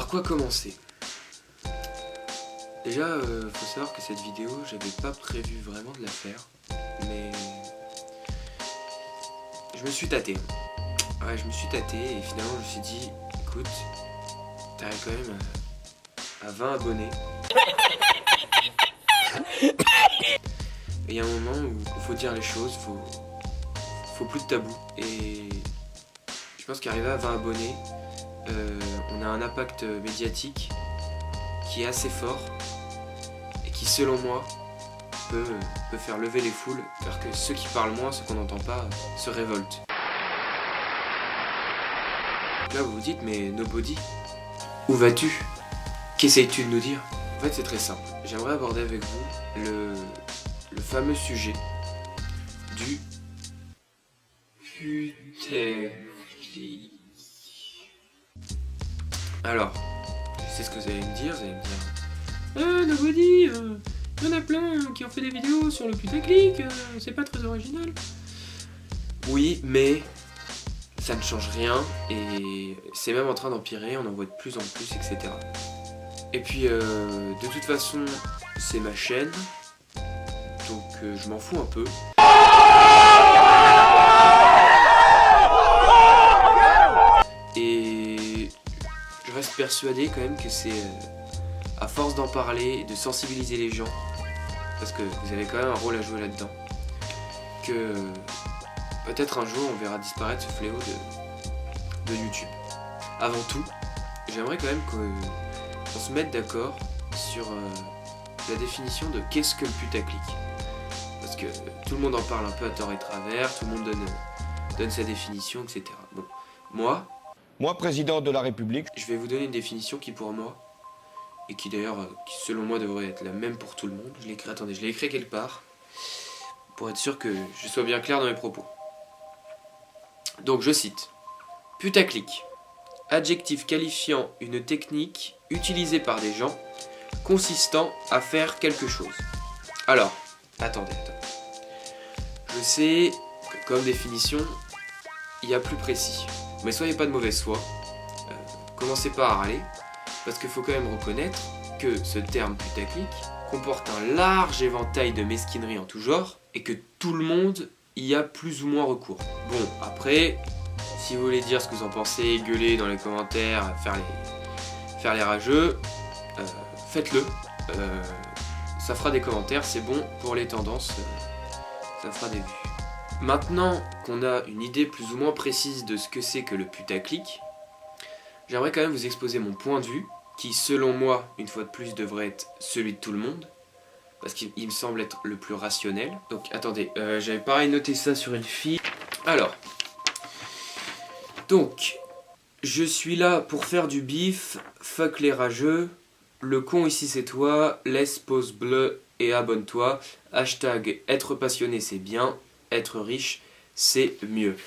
Par quoi commencer? Déjà, faut savoir que cette vidéo, j'avais pas prévu vraiment de la faire, mais je me suis tâté. Ouais, je me suis tâté et finalement je me suis dit, écoute, t'arrives quand même à 20 abonnés. Et il y a un moment où il faut dire les choses, faut plus de tabou. Et je pense qu'arriver à 20 abonnés, on a un impact médiatique qui est assez fort et qui, selon moi, peut faire lever les foules, faire que ceux qui parlent moins, ceux qu'on n'entend pas, se révoltent. Là vous vous dites, mais Nobody, où vas-tu? Qu'essayes-tu de nous dire? En fait c'est très simple, j'aimerais aborder avec vous le fameux sujet du putaclic. Alors, je sais ce que vous allez me dire, Nobody, il y en a plein qui ont fait des vidéos sur le putaclic, c'est pas très original. Oui, mais ça ne change rien et c'est même en train d'empirer, on en voit de plus en plus, etc. Et puis, de toute façon, c'est ma chaîne, donc je m'en fous un peu. Et je reste persuadé quand même que c'est à force d'en parler, de sensibiliser les gens, parce que vous avez quand même un rôle à jouer là-dedans, que peut-être un jour on verra disparaître ce fléau de YouTube. Avant tout, j'aimerais quand même qu'on se mette d'accord sur la définition de qu'est-ce que le putaclic. Parce que tout le monde en parle un peu à tort et travers, tout le monde donne sa définition, etc. Bon, moi, président de la République, je vais vous donner une définition qui pour moi, et qui d'ailleurs, qui selon moi devrait être la même pour tout le monde. Je l'ai écrit quelque part, pour être sûr que je sois bien clair dans mes propos. Donc je cite, putaclic, adjectif qualifiant une technique utilisée par des gens consistant à faire quelque chose. Alors, attendez. Je sais que comme définition, il y a plus précis. Mais soyez pas de mauvaise foi, commencez pas à râler, parce qu'il faut quand même reconnaître que ce terme putaclic comporte un large éventail de mesquineries en tout genre, et que tout le monde y a plus ou moins recours. Bon, après, si vous voulez dire ce que vous en pensez, gueuler dans les commentaires, faire les rageux, faites-le. Ça fera des commentaires, c'est bon pour les tendances, ça fera des vues. Maintenant qu'on a une idée plus ou moins précise de ce que c'est que le putaclic, j'aimerais quand même vous exposer mon point de vue, qui selon moi, une fois de plus, devrait être celui de tout le monde, parce qu'il me semble être le plus rationnel. Donc attendez, j'avais pareil noté ça sur une fille. Alors, donc, je suis là pour faire du bif, fuck les rageux, le con ici c'est toi, laisse pause bleue et abonne-toi, hashtag être passionné c'est bien, être riche c'est mieux.